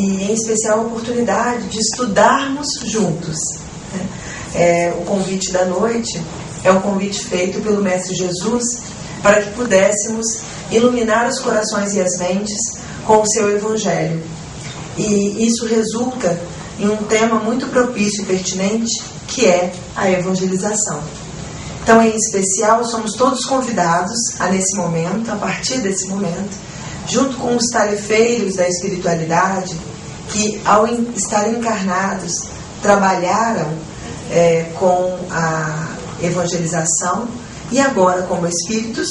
e em especial a oportunidade de estudarmos juntos. O convite da noite é um convite feito pelo Mestre Jesus para que pudéssemos iluminar os corações e as mentes com o seu Evangelho. E isso resulta em um tema muito propício e pertinente, que é a evangelização. Então, em especial, somos todos convidados a nesse momento, a partir desse momento, junto com os tarefeiros da espiritualidade, que ao estarem encarnados, trabalharam com a evangelização e agora, como espíritos,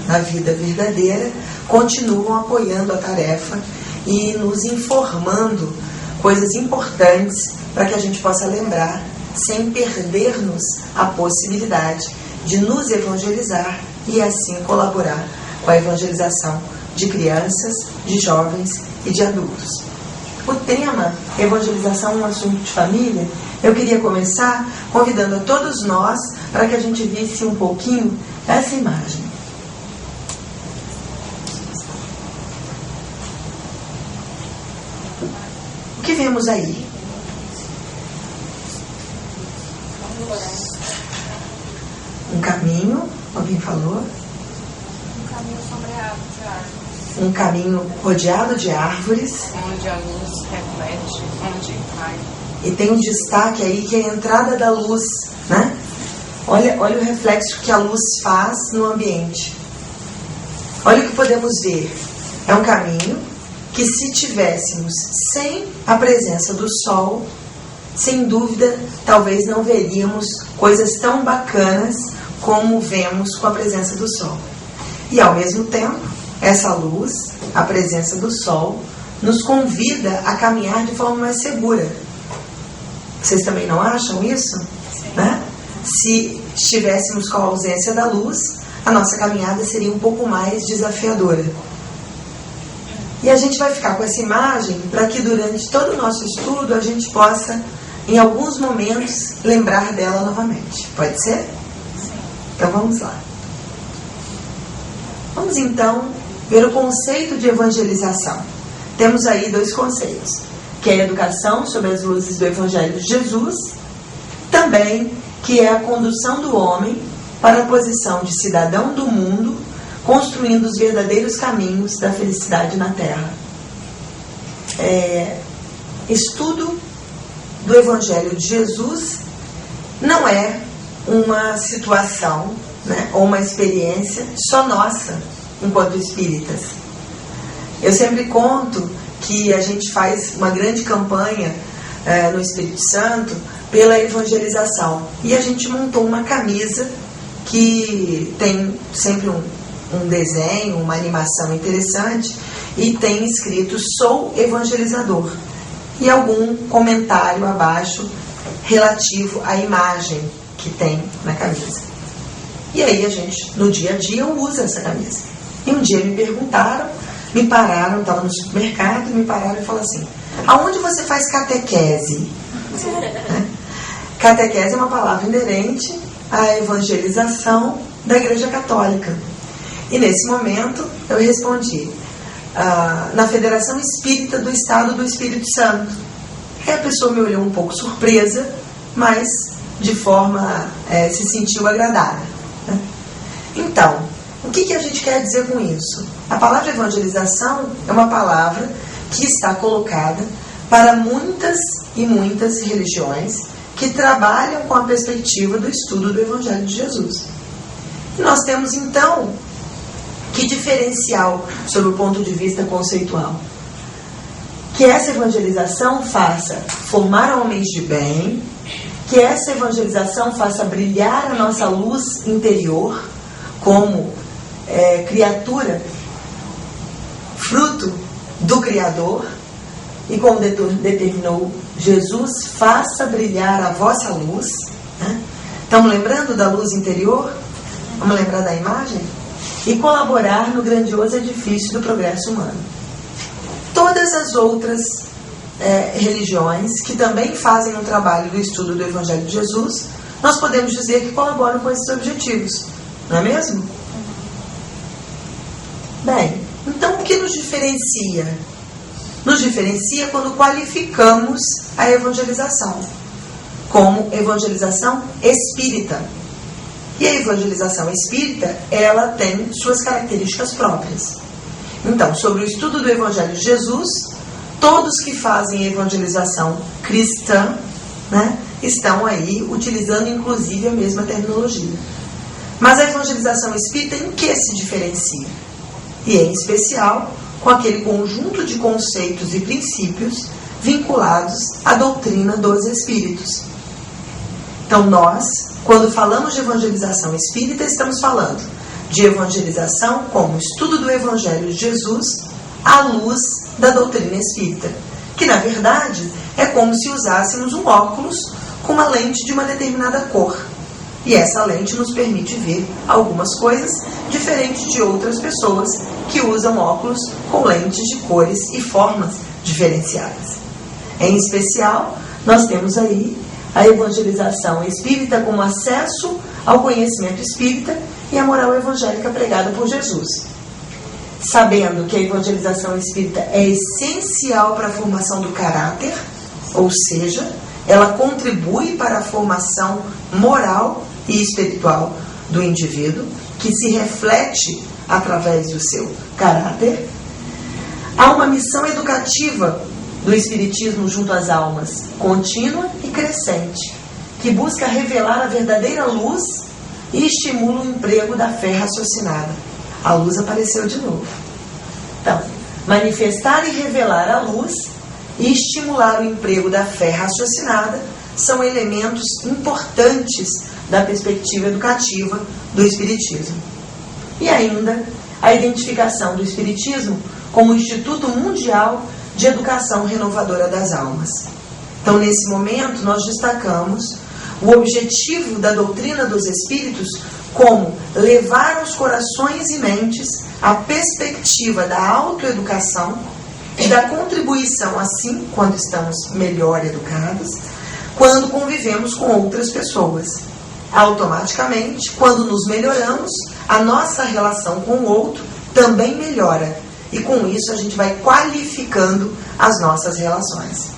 na vida verdadeira, continuam apoiando a tarefa e nos informando coisas importantes para que a gente possa lembrar, sem perdermos a possibilidade de nos evangelizar e assim colaborar com a evangelização de crianças, de jovens e de adultos. O tema evangelização é um assunto de família. Eu queria começar convidando a todos nós para que a gente visse um pouquinho essa imagem. O que vemos aí? Um caminho, alguém falou? Um caminho sombreado de árvores. Um caminho rodeado de árvores. Onde a luz reflete, onde cai. E tem um destaque aí que é a entrada da luz, né? Olha o reflexo que a luz faz no ambiente. Olha o que podemos ver. É um caminho que, se tivéssemos sem a presença do sol, sem dúvida, talvez não veríamos coisas tão bacanas como vemos com a presença do sol. E, ao mesmo tempo, essa luz, a presença do sol, nos convida a caminhar de forma mais segura. Vocês também não acham isso? Né? Se estivéssemos com a ausência da luz, a nossa caminhada seria um pouco mais desafiadora. E a gente vai ficar com essa imagem para que durante todo o nosso estudo a gente possa, em alguns momentos, lembrar dela novamente. Pode ser? Então vamos lá. Vamos então ver o conceito de evangelização. Temos aí dois conceitos, que é a educação sob as luzes do Evangelho de Jesus, também que é a condução do homem para a posição de cidadão do mundo, construindo os verdadeiros caminhos da felicidade na Terra. Estudo do Evangelho de Jesus não é uma situação, né, ou uma experiência só nossa, enquanto espíritas. Eu sempre conto que a gente faz uma grande campanha no Espírito Santo pela evangelização. E a gente montou uma camisa que tem sempre um desenho, uma animação interessante, e tem escrito "Sou evangelizador", e algum comentário abaixo relativo à imagem que tem na camisa. E aí a gente, no dia a dia, usa essa camisa. E um dia me pararam, estava no supermercado, me pararam e falaram assim: aonde você faz catequese? Catequese é uma palavra inerente à evangelização da Igreja Católica. E nesse momento eu respondi: na Federação Espírita do Estado do Espírito Santo. Aí a pessoa me olhou um pouco surpresa, mas de forma se sentiu agradada. Então, o que a gente quer dizer com isso? A palavra evangelização é uma palavra que está colocada para muitas e muitas religiões que trabalham com a perspectiva do estudo do Evangelho de Jesus. E nós temos, então, que diferencial sob o ponto de vista conceitual? Que essa evangelização faça formar homens de bem, que essa evangelização faça brilhar a nossa luz interior como criatura, fruto do Criador, e como determinou Jesus, faça brilhar a vossa luz. Né? Estamos lembrando da luz interior? Vamos lembrar da imagem? E colaborar no grandioso edifício do progresso humano. Todas as outras religiões que também fazem um trabalho do estudo do Evangelho de Jesus, nós podemos dizer que colaboram com esses objetivos, não é mesmo? Bem, então o que nos diferencia nos diferencia quando qualificamos a evangelização como evangelização espírita. E a evangelização espírita, ela tem suas características próprias. Então, sobre o estudo do Evangelho de Jesus, todos que fazem evangelização cristã, né, estão aí utilizando inclusive a mesma terminologia. Mas a evangelização espírita em que se diferencia? E em especial com aquele conjunto de conceitos e princípios vinculados à doutrina dos espíritos. Então nós, quando falamos de evangelização espírita, estamos falando de evangelização como estudo do Evangelho de Jesus à luz da doutrina espírita, que na verdade é como se usássemos um óculos com uma lente de uma determinada cor. E essa lente nos permite ver algumas coisas diferentes de outras pessoas que usam óculos com lentes de cores e formas diferenciadas. Em especial, nós temos aí a evangelização espírita como acesso ao conhecimento espírita e a moral evangélica pregada por Jesus. Sabendo que a evangelização espírita é essencial para a formação do caráter, ou seja, ela contribui para a formação moral e espiritual do indivíduo, que se reflete através do seu caráter. Há uma missão educativa do Espiritismo junto às almas, contínua e crescente, que busca revelar a verdadeira luz e estimula o emprego da fé raciocinada. A luz apareceu de novo. Então, manifestar e revelar a luz e estimular o emprego da fé raciocinada são elementos importantes da perspectiva educativa do Espiritismo. E ainda, a identificação do Espiritismo como Instituto Mundial de Educação Renovadora das Almas. Então, nesse momento, nós destacamos o objetivo da doutrina dos Espíritos como levar aos corações e mentes a perspectiva da autoeducação e da contribuição, assim, quando estamos melhor educados, quando convivemos com outras pessoas. Automaticamente, quando nos melhoramos, a nossa relação com o outro também melhora. E com isso a gente vai qualificando as nossas relações.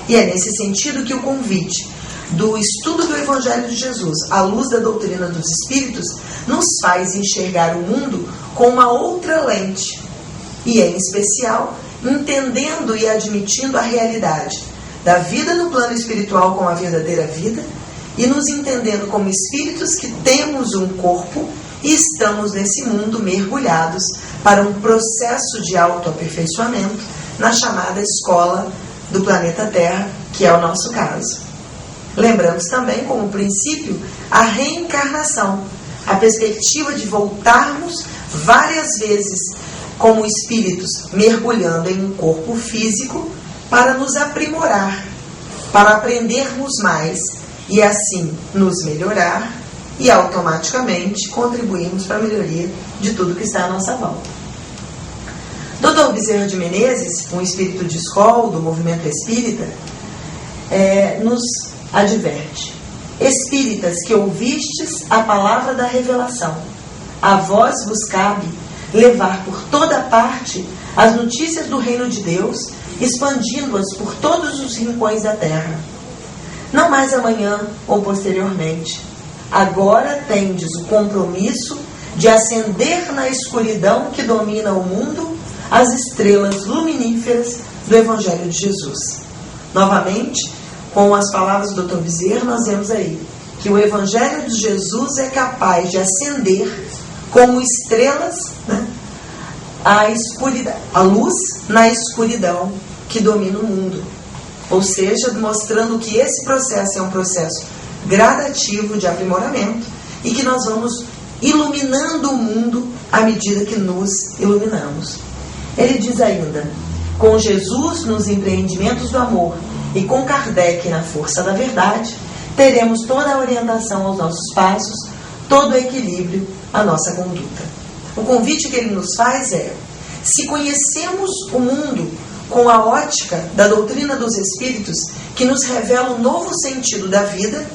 E é nesse sentido que o convite do estudo do Evangelho de Jesus à luz da doutrina dos Espíritos nos faz enxergar o mundo com uma outra lente. E em especial, entendendo e admitindo a realidade da vida no plano espiritual como a verdadeira vida e nos entendendo como espíritos que temos um corpo e estamos nesse mundo mergulhados para um processo de autoaperfeiçoamento na chamada escola do planeta Terra, que é o nosso caso. Lembramos também como princípio a reencarnação, a perspectiva de voltarmos várias vezes como espíritos mergulhando em um corpo físico para nos aprimorar, para aprendermos mais e assim nos melhorar e automaticamente contribuirmos para a melhoria de tudo que está à nossa volta. Dr. Bezerra de Menezes, um espírito de escola do movimento espírita, nos adverte: espíritas que ouvistes a palavra da revelação, a vós vos cabe levar por toda parte as notícias do reino de Deus, expandindo-as por todos os rincões da terra. Não mais amanhã ou posteriormente. Agora tendes o compromisso de acender na escuridão que domina o mundo as estrelas luminíferas do Evangelho de Jesus. Novamente, com as palavras do Dr. Bezerra, nós vemos aí que o Evangelho de Jesus é capaz de acender como estrelas, né, a luz na escuridão que domina o mundo. Ou seja, mostrando que esse processo é um processo gradativo de aprimoramento e que nós vamos iluminando o mundo à medida que nos iluminamos. Ele diz ainda: com Jesus nos empreendimentos do amor e com Kardec na força da verdade, teremos toda a orientação aos nossos passos, todo o equilíbrio à nossa conduta. O convite que ele nos faz é: se conhecemos o mundo com a ótica da doutrina dos Espíritos, que nos revela um novo sentido da vida,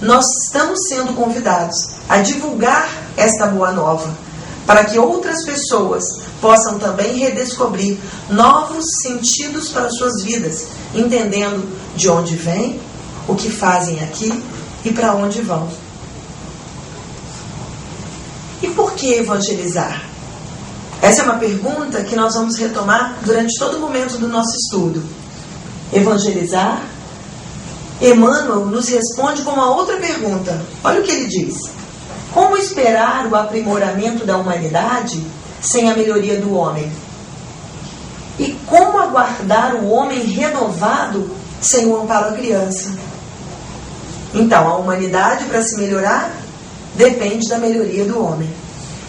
nós estamos sendo convidados a divulgar esta boa nova para que outras pessoas possam também redescobrir novos sentidos para suas vidas, entendendo de onde vêm, o que fazem aqui e para onde vão. E por que evangelizar? Essa é uma pergunta que nós vamos retomar durante todo o momento do nosso estudo. Evangelizar? Emmanuel nos responde com uma outra pergunta. Olha o que ele diz. Como esperar o aprimoramento da humanidade sem a melhoria do homem? E como aguardar o homem renovado sem o amparo à criança? Então, a humanidade, para se melhorar, depende da melhoria do homem.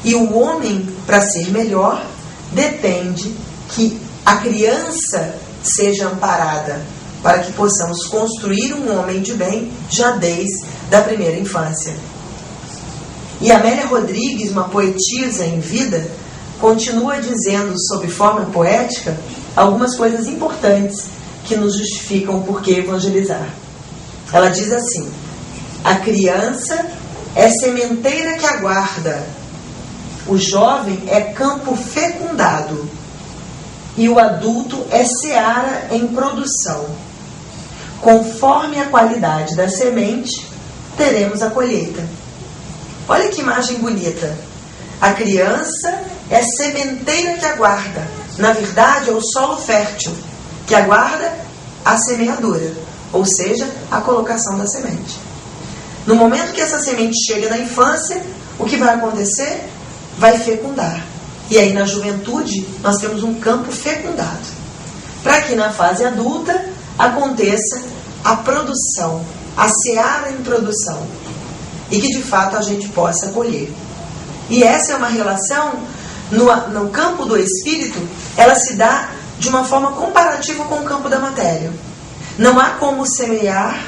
E o homem, para ser melhor, depende que a criança seja amparada, para que possamos construir um homem de bem já desde a primeira infância. E Amélia Rodrigues, uma poetisa em vida, continua dizendo, sob forma poética, algumas coisas importantes que nos justificam o porquê evangelizar. Ela diz assim: a criança é sementeira que aguarda, o jovem é campo fecundado e o adulto é seara em produção. Conforme a qualidade da semente, teremos a colheita. Olha que imagem bonita. A criança é sementeira que aguarda. Na verdade, é o solo fértil que aguarda a semeadura, ou seja, a colocação da semente. No momento que essa semente chega na infância, o que vai acontecer? Vai fecundar. E aí, na juventude, nós temos um campo fecundado. Para que na fase adulta aconteça a produção, a seara em produção. E que de fato a gente possa colher. E essa é uma relação, no campo do espírito, ela se dá de uma forma comparativa com o campo da matéria. Não há como semear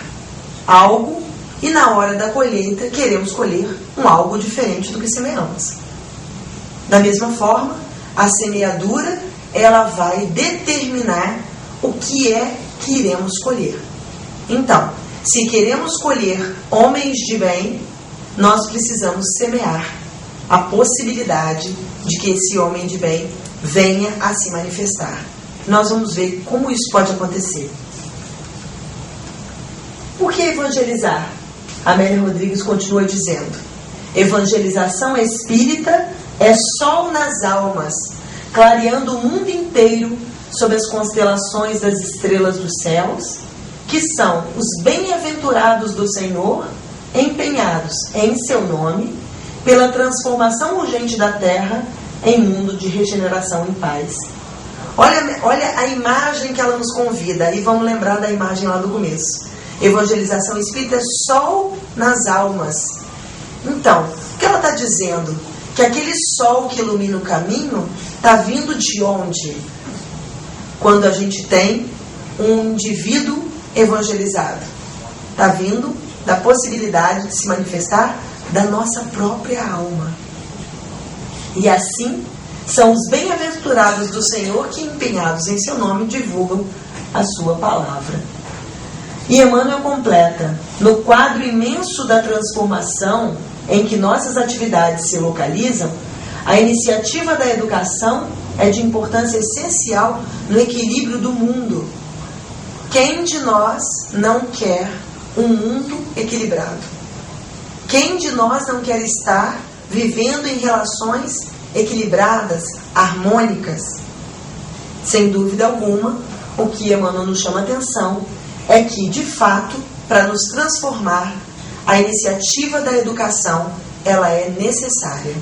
algo e na hora da colheita queremos colher um algo diferente do que semeamos. Da mesma forma, a semeadura, ela vai determinar o que é que iremos colher. Então, se queremos colher homens de bem, nós precisamos semear a possibilidade de que esse homem de bem venha a se manifestar. Nós vamos ver como isso pode acontecer. Por que evangelizar? Amélia Rodrigues continua dizendo: evangelização espírita é sol nas almas, clareando o mundo inteiro sob as constelações das estrelas dos céus, que são os bem-aventurados do Senhor, empenhados em seu nome, pela transformação urgente da terra em mundo de regeneração e paz. Olha a imagem que ela nos convida, e vamos lembrar da imagem lá do começo. Evangelização espírita é sol nas almas. Então, o que ela está dizendo? Que aquele sol que ilumina o caminho está vindo de onde? Quando a gente tem um indivíduo evangelizado. Está vindo da possibilidade de se manifestar da nossa própria alma. E assim, são os bem-aventurados do Senhor que, empenhados em seu nome, divulgam a sua palavra. E Emmanuel completa: no quadro imenso da transformação em que nossas atividades se localizam, a iniciativa da educação é de importância essencial no equilíbrio do mundo. Quem de nós não quer um mundo equilibrado? Quem de nós não quer estar vivendo em relações equilibradas, harmônicas? Sem dúvida alguma, o que Emmanuel nos chama a atenção é que, de fato, para nos transformar, a iniciativa da educação, ela é necessária.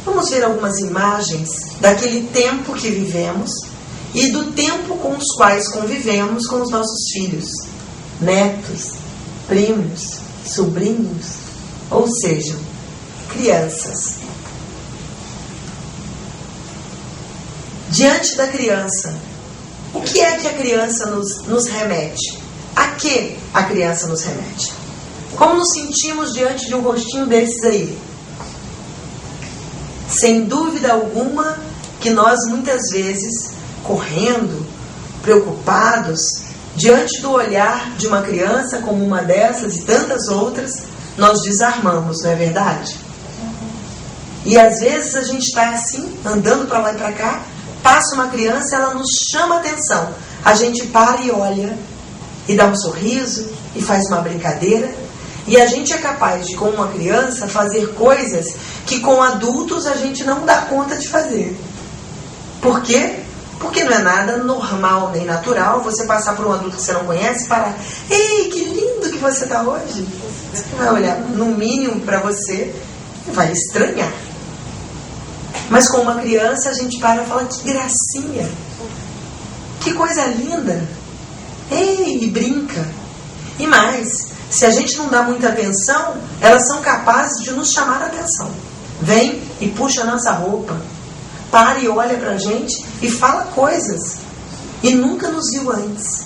Vamos ver algumas imagens daquele tempo que vivemos e do tempo com os quais convivemos com os nossos filhos, netos, primos, sobrinhos, ou seja, crianças. Diante da criança, o que é que a criança nos remete? A que a criança nos remete? Como nos sentimos diante de um rostinho desses aí? Sem dúvida alguma que nós muitas vezes, correndo, preocupados, diante do olhar de uma criança como uma dessas e tantas outras, nós desarmamos, não é verdade? E às vezes a gente está assim, andando para lá e para cá, passa uma criança, ela nos chama a atenção. A gente para e olha, e dá um sorriso, e faz uma brincadeira. E a gente é capaz de, com uma criança, fazer coisas que com adultos a gente não dá conta de fazer. Por quê? Porque não é nada normal nem natural você passar por um adulto que você não conhece e falar: ei, que lindo que você está hoje. Você vai olhar no mínimo para você e vai estranhar. Mas com uma criança a gente para e fala: que gracinha, que coisa linda. Ei, e brinca. E mais, se a gente não dá muita atenção, elas são capazes de nos chamar a atenção. Vem e puxa a nossa roupa, para e olha pra gente e fala coisas. E nunca nos viu antes.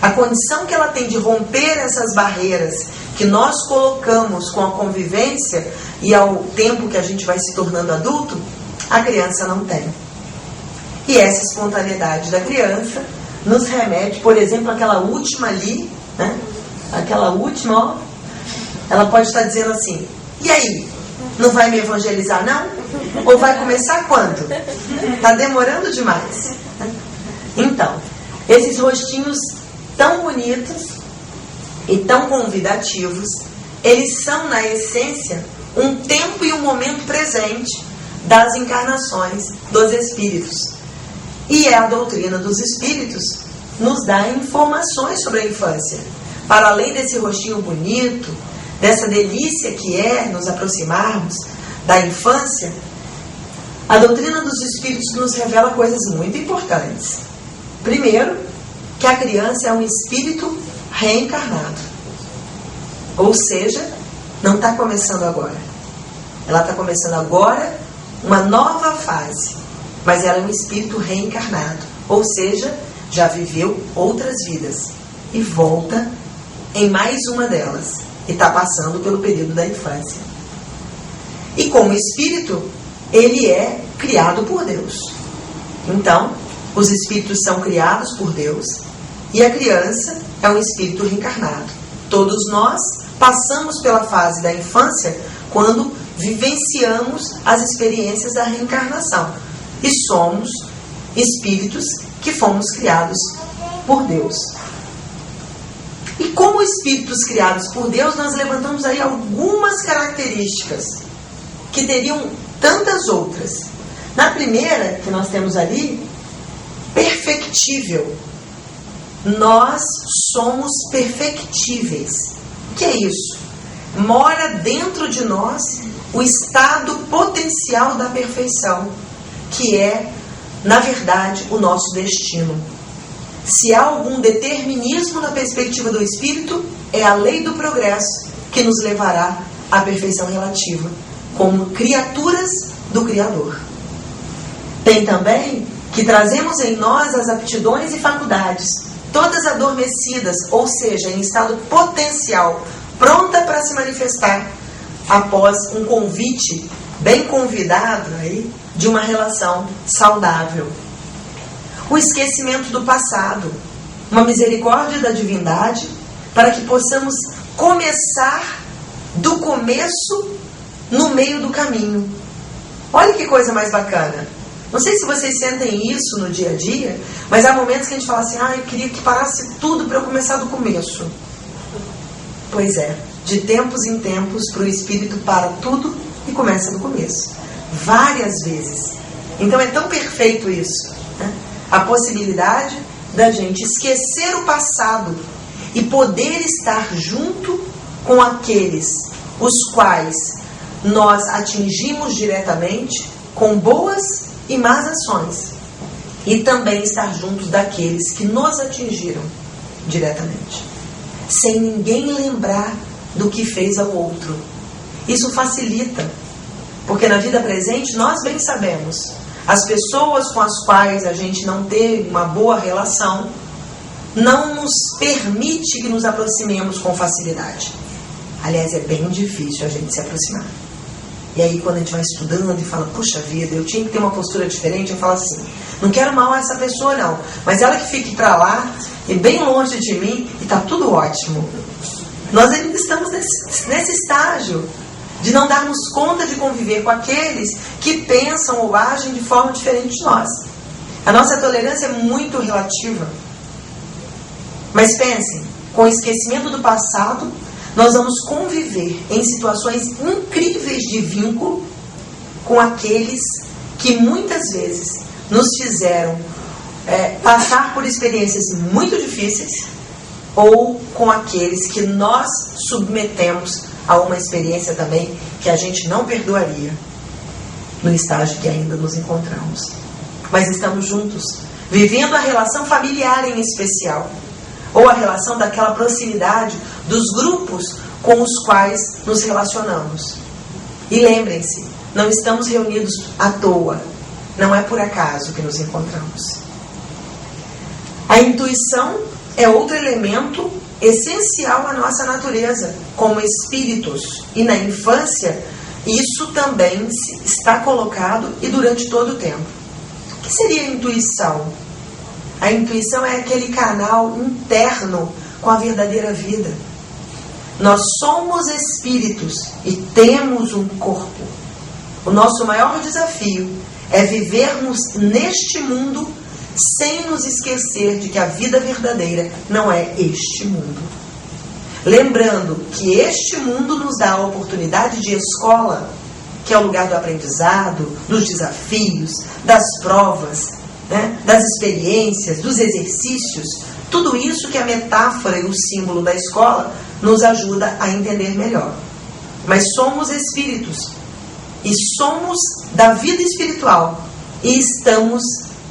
A condição que ela tem de romper essas barreiras que nós colocamos com a convivência e ao tempo que a gente vai se tornando adulto, a criança não tem. E essa espontaneidade da criança nos remete, por exemplo, àquela última ali, né? Aquela última, ó, ela pode estar dizendo assim: e aí, não vai me evangelizar não? Ou vai começar quando? Está demorando demais. Então, esses rostinhos tão bonitos e tão convidativos, eles são, na essência, um tempo e um momento presente das encarnações dos espíritos. E a doutrina dos espíritos nos dá informações sobre a infância. Para além desse rostinho bonito, dessa delícia que é nos aproximarmos da infância, a doutrina dos espíritos nos revela coisas muito importantes. Primeiro, que a criança é um espírito reencarnado. Ou seja, não está começando agora. Ela está começando agora uma nova fase. Mas ela é um espírito reencarnado. Ou seja, já viveu outras vidas. E volta em mais uma delas. E está passando pelo período da infância. E como espírito, ele é criado por Deus. Então, os espíritos são criados por Deus. E a criança é um espírito reencarnado. Todos nós passamos pela fase da infância quando vivenciamos as experiências da reencarnação. E somos espíritos que fomos criados por Deus. E como espíritos criados por Deus, nós levantamos aí algumas características que teriam tantas outras. Na primeira, que nós temos ali, perfectível. Nós somos perfectíveis. O que é isso? Mora dentro de nós o estado potencial da perfeição, que é, na verdade, o nosso destino. Se há algum determinismo na perspectiva do espírito, é a lei do progresso que nos levará à perfeição relativa, como criaturas do Criador. Tem também que trazemos em nós as aptidões e faculdades, todas adormecidas, ou seja, em estado potencial, pronta para se manifestar após um convite bem convidado aí, de uma relação saudável. O esquecimento do passado, uma misericórdia da divindade para que possamos começar do começo no meio do caminho. Olha que coisa mais bacana. Não sei se vocês sentem isso no dia a dia, mas há momentos que a gente fala assim: eu queria que parasse tudo para eu começar do começo. Pois é, de tempos em tempos para o espírito para tudo e começa do começo. Várias vezes. Então é tão perfeito isso, né? A possibilidade da gente esquecer o passado e poder estar junto com aqueles os quais nós atingimos diretamente com boas e más ações, e também estar juntos daqueles que nos atingiram diretamente, sem ninguém lembrar do que fez ao outro. Isso facilita, porque na vida presente nós bem sabemos, as pessoas com as quais a gente não teve uma boa relação não nos permite que nos aproximemos com facilidade. Aliás, é bem difícil a gente se aproximar. E aí quando a gente vai estudando e fala: puxa vida, eu tinha que ter uma postura diferente, eu falo assim: não quero mal a essa pessoa não, mas ela que fique para lá e bem longe de mim e está tudo ótimo. Nós ainda estamos nesse estágio de não darmos conta de conviver com aqueles que pensam ou agem de forma diferente de nós. A nossa tolerância é muito relativa. Mas pensem, com o esquecimento do passado, nós vamos conviver em situações incríveis de vínculo com aqueles que muitas vezes nos fizeram passar por experiências muito difíceis, ou com aqueles que nós submetemos a uma experiência também que a gente não perdoaria no estágio que ainda nos encontramos. Mas estamos juntos, vivendo a relação familiar em especial, ou a relação daquela proximidade dos grupos com os quais nos relacionamos. E lembrem-se, não estamos reunidos à toa, não é por acaso que nos encontramos. A intuição é outro elemento essencial à nossa natureza, como espíritos. E na infância, isso também está colocado e durante todo o tempo. O que seria a intuição? A intuição é aquele canal interno com a verdadeira vida. Nós somos espíritos e temos um corpo. O nosso maior desafio é vivermos neste mundo sem nos esquecer de que a vida verdadeira não é este mundo. Lembrando que este mundo nos dá a oportunidade de escola, que é o lugar do aprendizado, dos desafios, das provas, das experiências, dos exercícios. Tudo isso que a metáfora e o símbolo da escola nos ajuda a entender melhor. Mas somos espíritos e somos da vida espiritual e estamos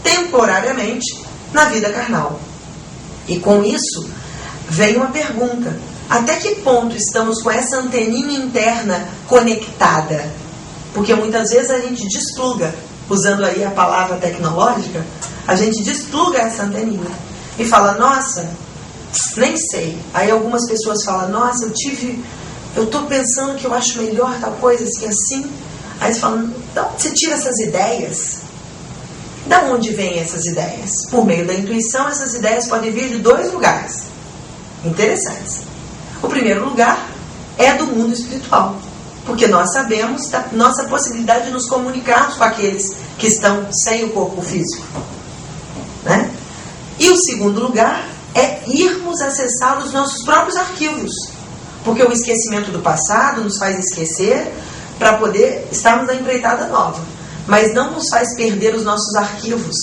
temporariamente na vida carnal. E com isso vem uma pergunta: até que ponto estamos com essa anteninha interna conectada? Porque muitas vezes a gente despluga, usando aí a palavra tecnológica, a gente despluga essa anteninha e fala, nossa, nem sei. Aí algumas pessoas falam, nossa, eu estou pensando que eu acho melhor tal coisa assim. Aí você fala, de onde você tira essas ideias? Da onde vêm essas ideias? Por meio da intuição, essas ideias podem vir de dois lugares interessantes. O primeiro lugar é do mundo espiritual, porque nós sabemos da nossa possibilidade de nos comunicarmos com aqueles que estão sem o corpo físico, né? E o segundo lugar é irmos acessar os nossos próprios arquivos, porque o esquecimento do passado nos faz esquecer para poder estarmos na empreitada nova, mas não nos faz perder os nossos arquivos,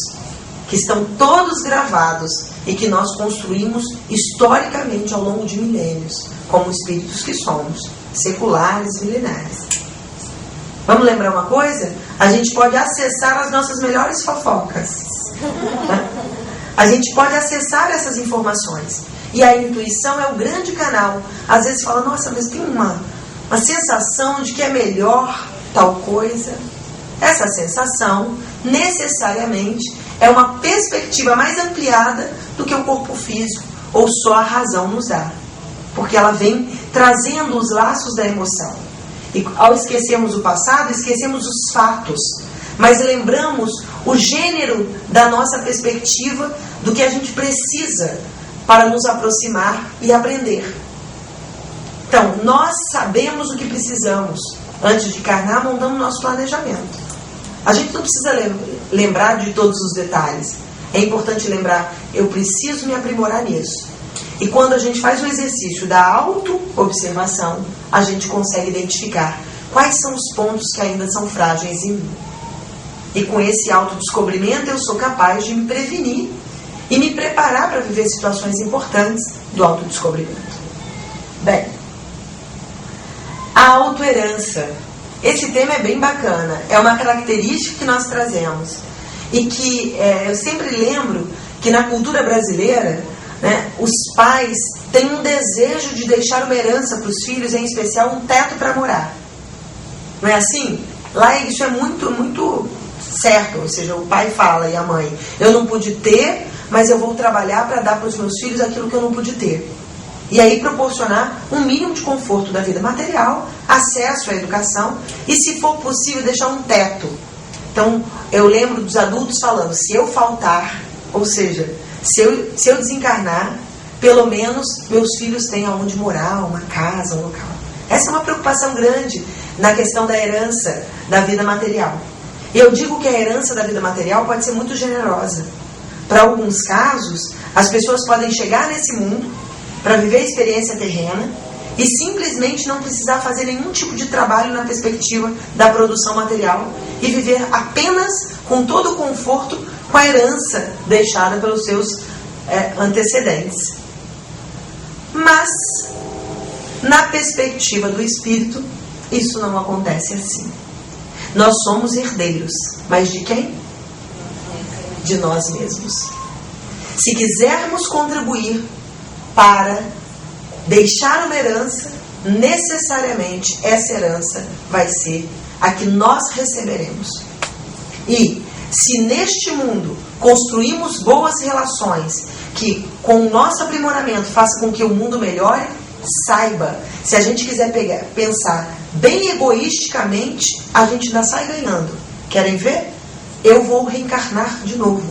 que estão todos gravados e que nós construímos historicamente ao longo de milênios, como espíritos que somos, seculares, milenares. Vamos lembrar uma coisa? A gente pode acessar as nossas melhores fofocas. A gente pode acessar essas informações. E a intuição é o grande canal. Às vezes fala, nossa, mas tem uma sensação de que é melhor tal coisa. Essa sensação, necessariamente, é uma perspectiva mais ampliada do que o corpo físico ou só a razão nos dá. Porque ela vem trazendo os laços da emoção. E ao esquecermos o passado, esquecemos os fatos. Mas lembramos o gênero da nossa perspectiva do que a gente precisa para nos aproximar e aprender. Então, nós sabemos o que precisamos. Antes de encarnar, montamos nosso planejamento. A gente não precisa lembrar de todos os detalhes. É importante lembrar, eu preciso me aprimorar nisso. E quando a gente faz o exercício da auto-observação, a gente consegue identificar quais são os pontos que ainda são frágeis em mim. E com esse autodescobrimento eu sou capaz de me prevenir e me preparar para viver situações importantes do autodescobrimento. Bem, a autoherança. Esse tema é bem bacana, é uma característica que nós trazemos. E que eu sempre lembro que na cultura brasileira, né, os pais têm um desejo de deixar uma herança para os filhos, em especial um teto para morar. Não é assim? Lá isso é muito, muito certo. Ou seja, o pai fala e a mãe, eu não pude ter, mas eu vou trabalhar para dar para os meus filhos aquilo que eu não pude ter. E aí proporcionar um mínimo de conforto da vida material, acesso à educação e, se for possível, deixar um teto. Então, eu lembro dos adultos falando, se eu faltar, ou seja, se eu desencarnar, pelo menos meus filhos têm aonde morar, uma casa, um local. Essa é uma preocupação grande na questão da herança da vida material. Eu digo que a herança da vida material pode ser muito generosa. Para alguns casos, as pessoas podem chegar nesse mundo para viver a experiência terrena e simplesmente não precisar fazer nenhum tipo de trabalho na perspectiva da produção material e viver apenas com todo o conforto com a herança deixada pelos seus antecedentes. Mas, na perspectiva do Espírito, isso não acontece assim. Nós somos herdeiros, mas de quem? De nós mesmos. Se quisermos contribuir para deixar uma herança, necessariamente essa herança vai ser a que nós receberemos. E se neste mundo construímos boas relações que com o nosso aprimoramento faça com que o mundo melhore, saiba, se a gente quiser pensar bem egoisticamente, a gente ainda sai ganhando. Querem ver? Eu vou reencarnar de novo.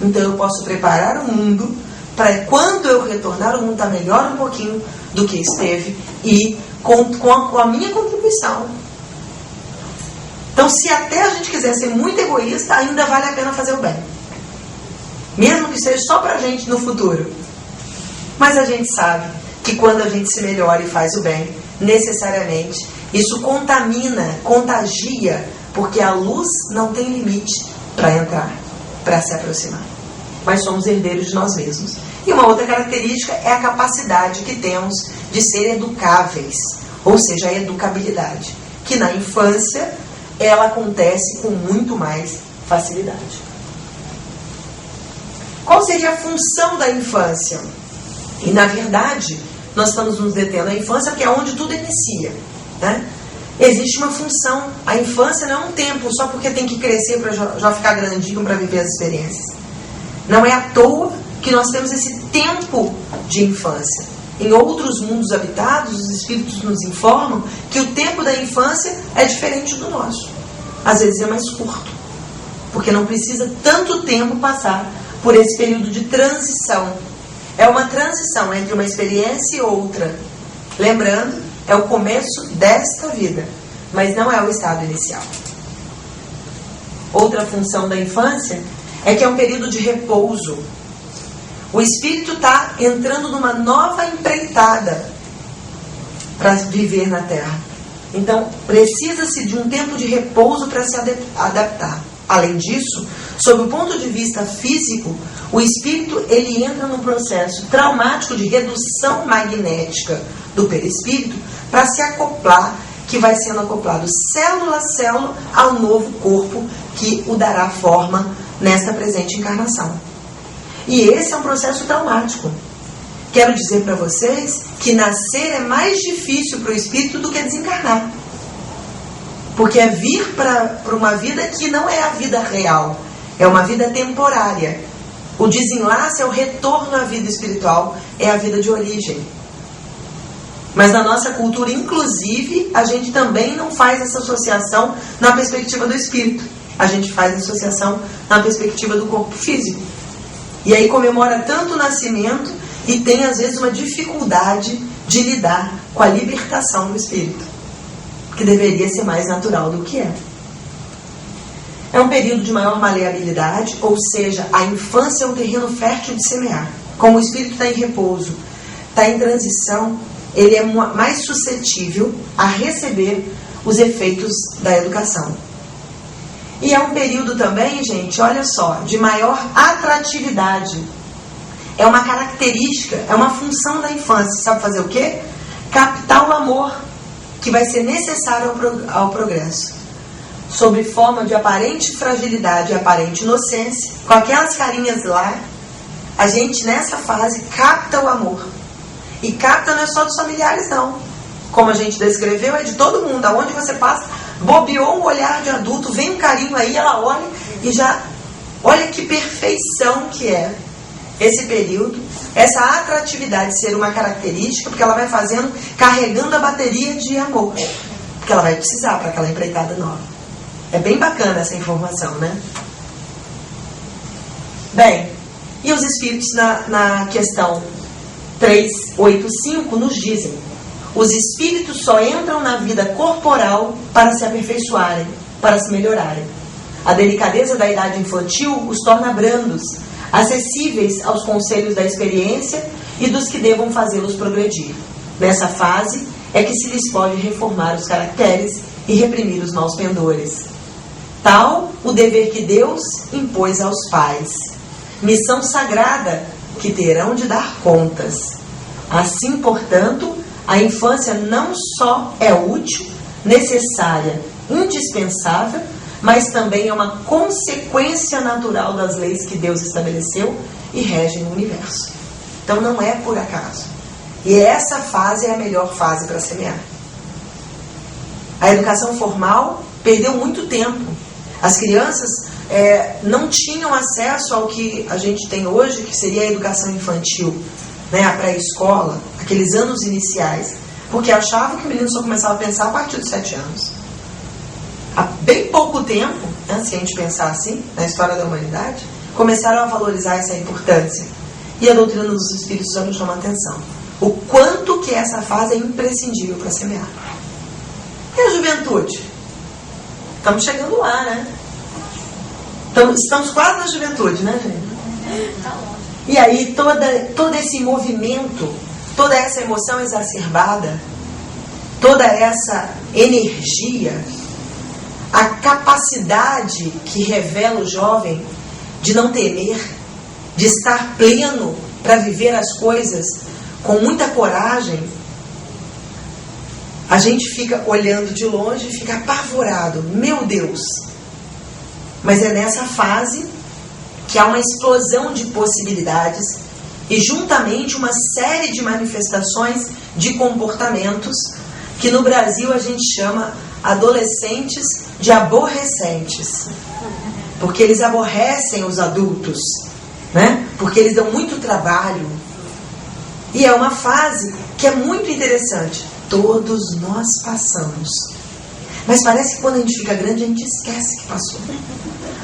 Então eu posso preparar o mundo para quando eu retornar, o mundo está melhor um pouquinho do que esteve e com a minha contribuição. Então, se até a gente quiser ser muito egoísta, ainda vale a pena fazer o bem. Mesmo que seja só para a gente no futuro. Mas a gente sabe que quando a gente se melhora e faz o bem, necessariamente, isso contagia, porque a luz não tem limite para entrar, para se aproximar. Mas somos herdeiros de nós mesmos. E uma outra característica é a capacidade que temos de ser educáveis, ou seja, a educabilidade, que na infância ela acontece com muito mais facilidade. Qual seria a função da infância? E na verdade, nós estamos nos detendo à infância porque é onde tudo inicia, né? Existe uma função. A infância não é um tempo só porque tem que crescer para já ficar grandinho para viver as experiências. Não é à toa que nós temos esse tempo de infância. Em outros mundos habitados, os espíritos nos informam que o tempo da infância é diferente do nosso. Às vezes é mais curto, porque não precisa tanto tempo passar por esse período de transição. É uma transição entre uma experiência e outra. Lembrando, é o começo desta vida, mas não é o estado inicial. Outra função da infância é que é um período de repouso. O espírito está entrando numa nova empreitada para viver na Terra. Então, precisa-se de um tempo de repouso para se adaptar. Além disso, sob o ponto de vista físico, o espírito ele entra num processo traumático de redução magnética do perispírito para se acoplar, que vai sendo acoplado célula a célula ao novo corpo que o dará forma nesta presente encarnação. E esse é um processo traumático. Quero dizer para vocês que nascer é mais difícil para o espírito do que desencarnar. Porque é vir para uma vida que não é a vida real, é uma vida temporária. O desenlace é o retorno à vida espiritual, é a vida de origem. Mas na nossa cultura, inclusive, a gente também não faz essa associação na perspectiva do espírito. A gente faz a associação na perspectiva do corpo físico. E aí comemora tanto o nascimento e tem às vezes uma dificuldade de lidar com a libertação do espírito, que deveria ser mais natural do que é. É um período de maior maleabilidade, ou seja, a infância é um terreno fértil de semear. Como o espírito está em repouso, está em transição, ele é mais suscetível a receber os efeitos da educação. E é um período também, gente, olha só, de maior atratividade. É uma característica, é uma função da infância. Sabe fazer o quê? Captar o amor que vai ser necessário ao progresso. Sob forma de aparente fragilidade e aparente inocência, com aquelas carinhas lá, a gente nessa fase capta o amor. E capta não é só dos familiares não. Como a gente descreveu, é de todo mundo. Aonde você passa, bobeou um olhar de adulto, vem um carinho aí, ela olha e já... Olha que perfeição que é esse período, essa atratividade de ser uma característica, porque ela vai fazendo, carregando a bateria de amor. Porque ela vai precisar para aquela empreitada nova. É bem bacana essa informação, né? Bem, e os espíritos na questão 385 nos dizem: os espíritos só entram na vida corporal para se aperfeiçoarem, para se melhorarem. A delicadeza da idade infantil os torna brandos, acessíveis aos conselhos da experiência e dos que devam fazê-los progredir. Nessa fase é que se lhes pode reformar os caracteres e reprimir os maus pendores. Tal o dever que Deus impôs aos pais, missão sagrada que terão de dar contas. Assim, portanto, a infância não só é útil, necessária, indispensável, mas também é uma consequência natural das leis que Deus estabeleceu e regem no universo. Então não é por acaso. E essa fase é a melhor fase para semear. A educação formal perdeu muito tempo. As crianças não tinham acesso ao que a gente tem hoje, que seria a educação infantil, né, a pré-escola, aqueles anos iniciais, porque achavam que o menino só começava a pensar a partir dos 7 anos. Há bem pouco tempo, né, se a gente pensar assim, na história da humanidade, começaram a valorizar essa importância. E a doutrina dos Espíritos já nos chama a atenção. O quanto que essa fase é imprescindível para semear. E a juventude? Estamos chegando lá, né? Estamos quase na juventude, né, gente? E aí todo esse movimento, toda essa emoção exacerbada, toda essa energia, a capacidade que revela o jovem de não temer, de estar pleno para viver as coisas com muita coragem, a gente fica olhando de longe e fica apavorado. Meu Deus! Mas é nessa fase que há uma explosão de possibilidades e juntamente uma série de manifestações de comportamentos que no Brasil a gente chama adolescentes de aborrecentes. Porque eles aborrecem os adultos, né? Porque eles dão muito trabalho. E é uma fase que é muito interessante. Todos nós passamos. Mas parece que quando a gente fica grande, a gente esquece que passou.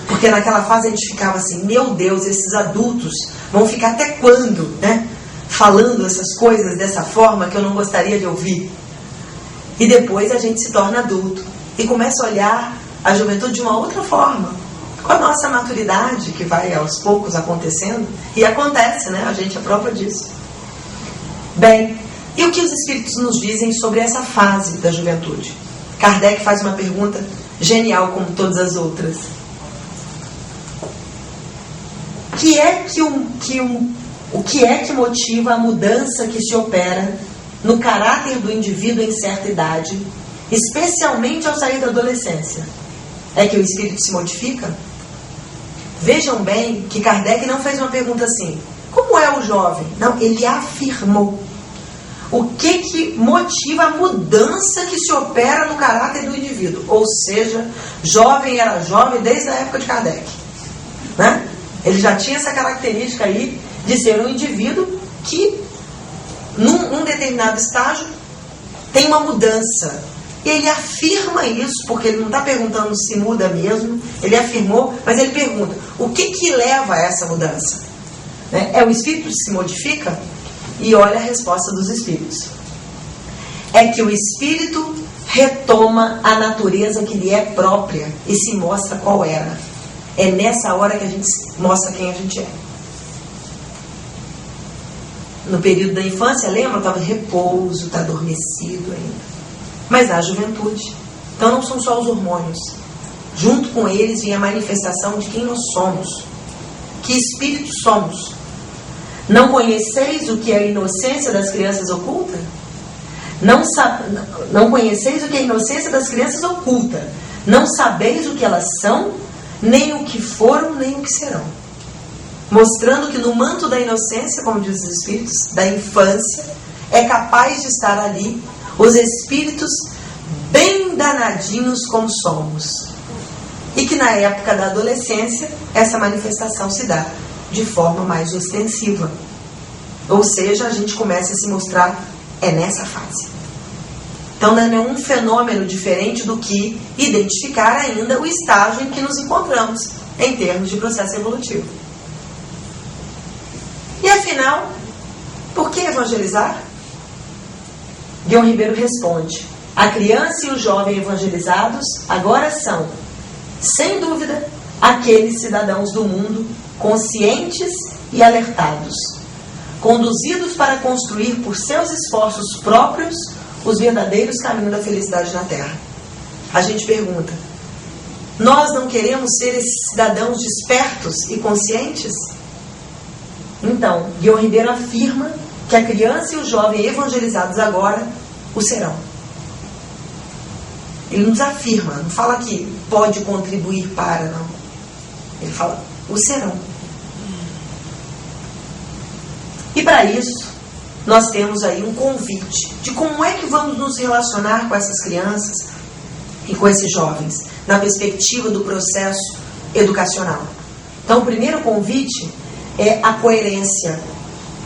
Porque naquela fase a gente ficava assim, meu Deus, esses adultos vão ficar até quando, né? Falando essas coisas dessa forma que eu não gostaria de ouvir. E depois a gente se torna adulto e começa a olhar a juventude de uma outra forma. Com a nossa maturidade, que vai aos poucos acontecendo. E acontece, né? A gente é prova disso. Bem, e o que os Espíritos nos dizem sobre essa fase da juventude? Kardec faz uma pergunta genial como todas as outras. O que é que motiva a mudança que se opera no caráter do indivíduo em certa idade, especialmente ao sair da adolescência? É que o espírito se modifica? Vejam bem que Kardec não fez uma pergunta assim, como é o jovem? Não, ele afirmou. O que motiva a mudança que se opera no caráter do indivíduo? Ou seja, jovem era jovem desde a época de Kardec, né? Ele já tinha essa característica aí de ser um indivíduo que, num determinado estágio, tem uma mudança. E ele afirma isso, porque ele não está perguntando se muda mesmo, ele afirmou, mas ele pergunta, o que leva a essa mudança? Né? É o espírito que se modifica? E olha a resposta dos espíritos. É que o espírito retoma a natureza que lhe é própria e se mostra qual era. É nessa hora que a gente mostra quem a gente é. No período da infância, lembra? Estava em repouso, está adormecido ainda. Mas há juventude. Então não são só os hormônios. Junto com eles vem a manifestação de quem nós somos. Que espíritos somos. Não conheceis o que é a inocência das crianças oculta? Não conheceis o que é a inocência das crianças oculta. Não sabeis o que elas são, nem o que foram, nem o que serão. Mostrando que no manto da inocência, como diz os espíritos, da infância, é capaz de estar ali os espíritos bem danadinhos como somos. E que na época da adolescência, essa manifestação se dá de forma mais ostensiva. Ou seja, a gente começa a se mostrar nessa fase. Então não é um fenômeno diferente do que identificar ainda o estágio em que nos encontramos, em termos de processo evolutivo. E afinal, por que evangelizar? Guion Ribeiro responde: a criança e o jovem evangelizados agora são, sem dúvida, aqueles cidadãos do mundo conscientes e alertados, conduzidos para construir por seus esforços próprios os verdadeiros caminhos da felicidade na Terra. A gente pergunta: nós não queremos ser esses cidadãos despertos e conscientes? Então, Guion Ribeiro afirma que a criança e o jovem evangelizados agora o serão. Ele nos afirma, não fala que pode contribuir para, não. Ele fala, o serão. E para isso, nós temos aí um convite de como é que vamos nos relacionar com essas crianças e com esses jovens, na perspectiva do processo educacional. Então, o primeiro convite é a coerência.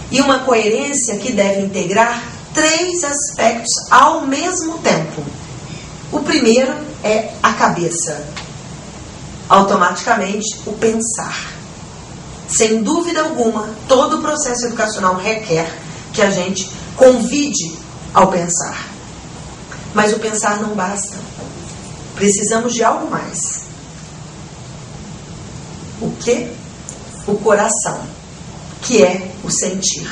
E uma coerência que deve integrar 3 aspectos ao mesmo tempo. O primeiro é a cabeça. Automaticamente, o pensar. Sem dúvida alguma, todo o processo educacional requer que a gente convide ao pensar. Mas o pensar não basta. Precisamos de algo mais. O quê? O coração, que é o sentir.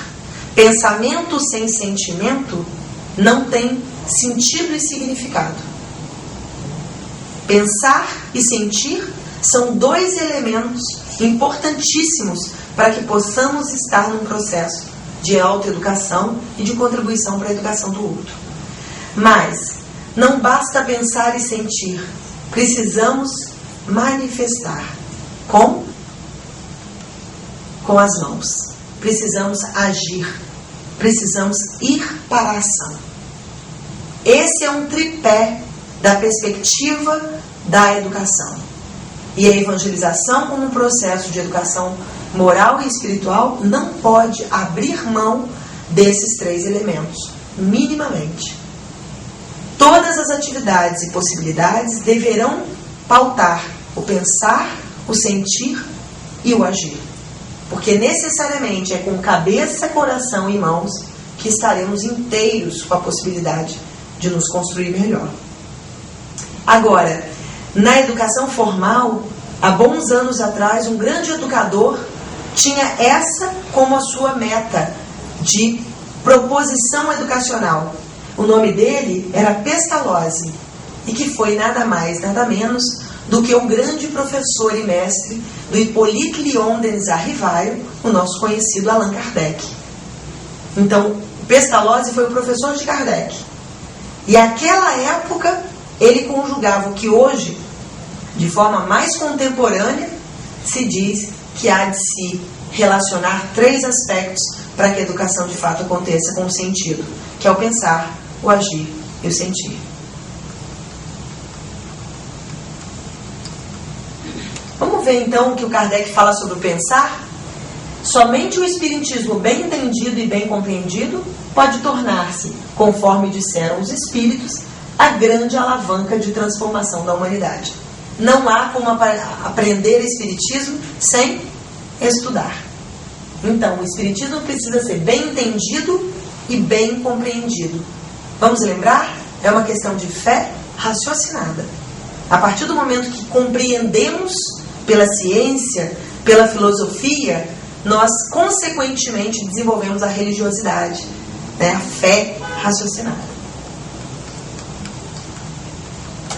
Pensamento sem sentimento não tem sentido e significado. Pensar e sentir são 2 elementos importantíssimos para que possamos estar num processo de autoeducação e de contribuição para a educação do outro. Mas não basta pensar e sentir, precisamos manifestar. Como? Com as mãos. Precisamos agir, precisamos ir para a ação. Esse é um tripé da perspectiva da educação. E a evangelização, como um processo de educação moral e espiritual, não pode abrir mão desses 3 elementos, minimamente. Todas as atividades e possibilidades deverão pautar o pensar, o sentir e o agir. Porque necessariamente é com cabeça, coração e mãos que estaremos inteiros com a possibilidade de nos construir melhor. Agora, na educação formal, há bons anos atrás, um grande educador tinha essa como a sua meta de proposição educacional. O nome dele era Pestalozzi, e que foi nada mais, nada menos do que um grande professor e mestre do Hippolyte Léon Denis Rivaio, o nosso conhecido Allan Kardec. Então, Pestalozzi foi o professor de Kardec. E naquela época, ele conjugava o que hoje, de forma mais contemporânea, se diz que há de se relacionar 3 aspectos para que a educação de fato aconteça com sentido, que é o pensar, o agir e o sentir. Vamos ver então o que o Kardec fala sobre o pensar? Somente o espiritismo bem entendido e bem compreendido pode tornar-se, conforme disseram os espíritos, a grande alavanca de transformação da humanidade. Não há como aprender espiritismo sem estudar. Então, o espiritismo precisa ser bem entendido e bem compreendido. Vamos lembrar? É uma questão de fé raciocinada. A partir do momento que compreendemos pela ciência, pela filosofia, nós consequentemente desenvolvemos a religiosidade, né? A fé raciocinada.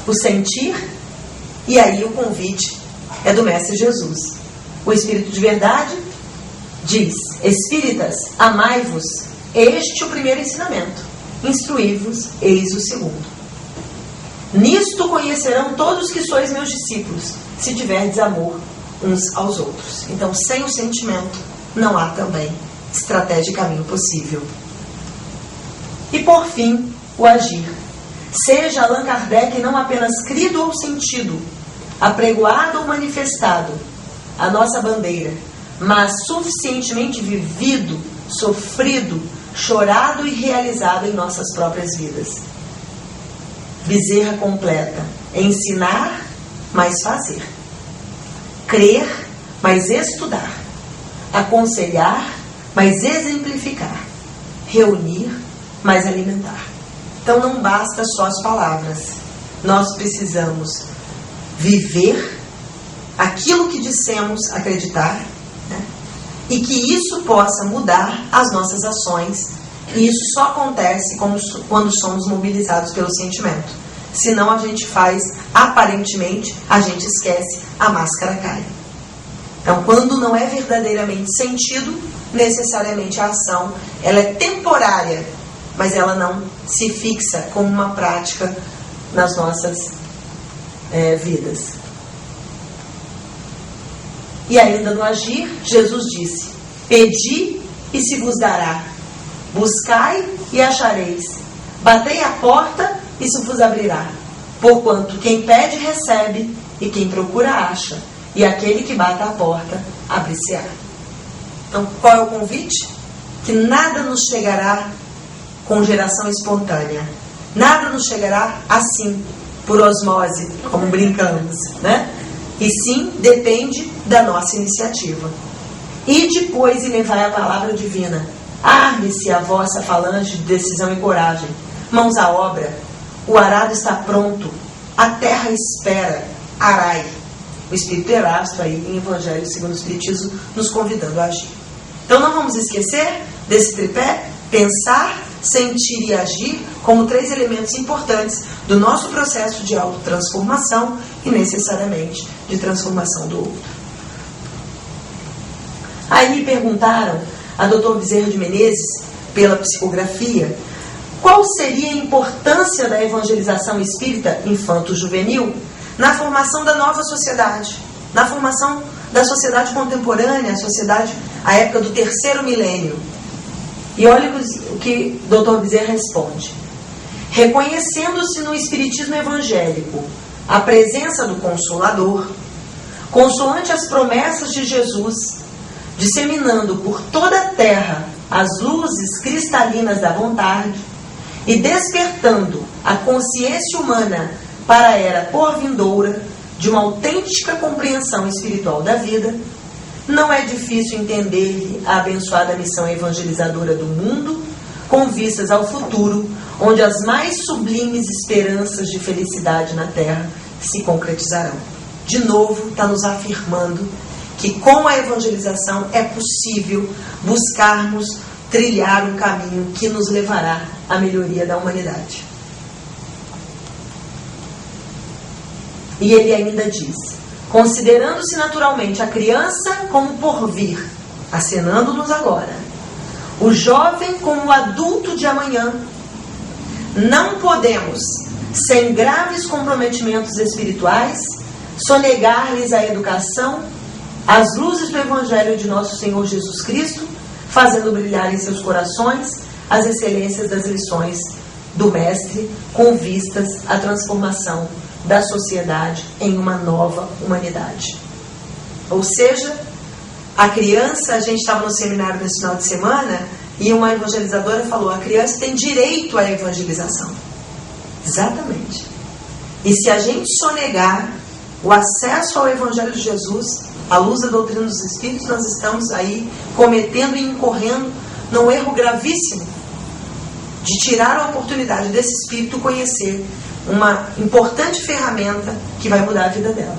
O sentir, e aí o convite é do Mestre Jesus. O Espírito de Verdade diz: Espíritas, amai-vos, este o primeiro ensinamento, instruí-vos, eis o segundo. Nisto conhecerão todos que sois meus discípulos, se tiverdes amor uns aos outros. Então, sem o sentimento, não há também estratégia e caminho possível. E por fim, o agir. Seja Allan Kardec não apenas crido ou sentido, apregoado ou manifestado, a nossa bandeira, mas suficientemente vivido, sofrido, chorado e realizado em nossas próprias vidas. Bezerra completa: ensinar, mas fazer. Crer, mas estudar. Aconselhar, mas exemplificar. Reunir, mas alimentar. Então não basta só as palavras. Nós precisamos viver aquilo que dissemos acreditar, né? E que isso possa mudar as nossas ações. E isso só acontece quando somos mobilizados pelo sentimento. Senão a gente faz, aparentemente, a gente esquece, a máscara cai. Então, quando não é verdadeiramente sentido, necessariamente a ação ela é temporária, mas ela não se fixa como uma prática nas nossas vidas. E ainda no agir, Jesus disse: pedi e se vos dará, buscai e achareis, batei a porta e se vos abrirá. Porquanto quem pede recebe, e quem procura acha, e aquele que bate à porta abre-se-á. Então, qual é o convite? Que nada nos chegará com geração espontânea. Nada nos chegará assim, por osmose, como brincamos, né? E sim, depende da nossa iniciativa. E depois e levai a palavra divina. Arme-se a vossa falange de decisão e coragem. Mãos à obra. O arado está pronto. A terra espera. Arai. O Espírito Erasto aí em Evangelho segundo o Espiritismo nos convidando a agir. Então não vamos esquecer desse tripé: pensar, sentir e agir como 3 elementos importantes do nosso processo de autotransformação e necessariamente de transformação do outro. Aí me perguntaram a Dr. Bezerra de Menezes, pela psicografia, qual seria a importância da evangelização espírita infanto-juvenil na formação da nova sociedade, na formação da sociedade contemporânea, a época do 3º milênio. E olha o que Dr. Bezerra responde: reconhecendo-se no espiritismo evangélico a presença do Consolador, consoante as promessas de Jesus, disseminando por toda a terra as luzes cristalinas da vontade e despertando a consciência humana para a era porvindoura de uma autêntica compreensão espiritual da vida, não é difícil entender-lhe a abençoada missão evangelizadora do mundo, com vistas ao futuro, onde as mais sublimes esperanças de felicidade na Terra se concretizarão. De novo, está nos afirmando que com a evangelização é possível buscarmos trilhar um caminho que nos levará à melhoria da humanidade. E ele ainda diz: considerando-se naturalmente a criança como porvir, acenando-nos agora, o jovem como o adulto de amanhã, não podemos, sem graves comprometimentos espirituais, sonegar-lhes a educação, as luzes do Evangelho de nosso Senhor Jesus Cristo, fazendo brilhar em seus corações as excelências das lições do Mestre, com vistas à transformação da sociedade em uma nova humanidade. Ou seja, a criança, a gente estava no seminário nesse final de semana e uma evangelizadora falou: a criança tem direito à evangelização. Exatamente. E se a gente sonegar o acesso ao Evangelho de Jesus, à luz da doutrina dos Espíritos, nós estamos aí cometendo e incorrendo num erro gravíssimo de tirar a oportunidade desse Espírito conhecer uma importante ferramenta que vai mudar a vida dela.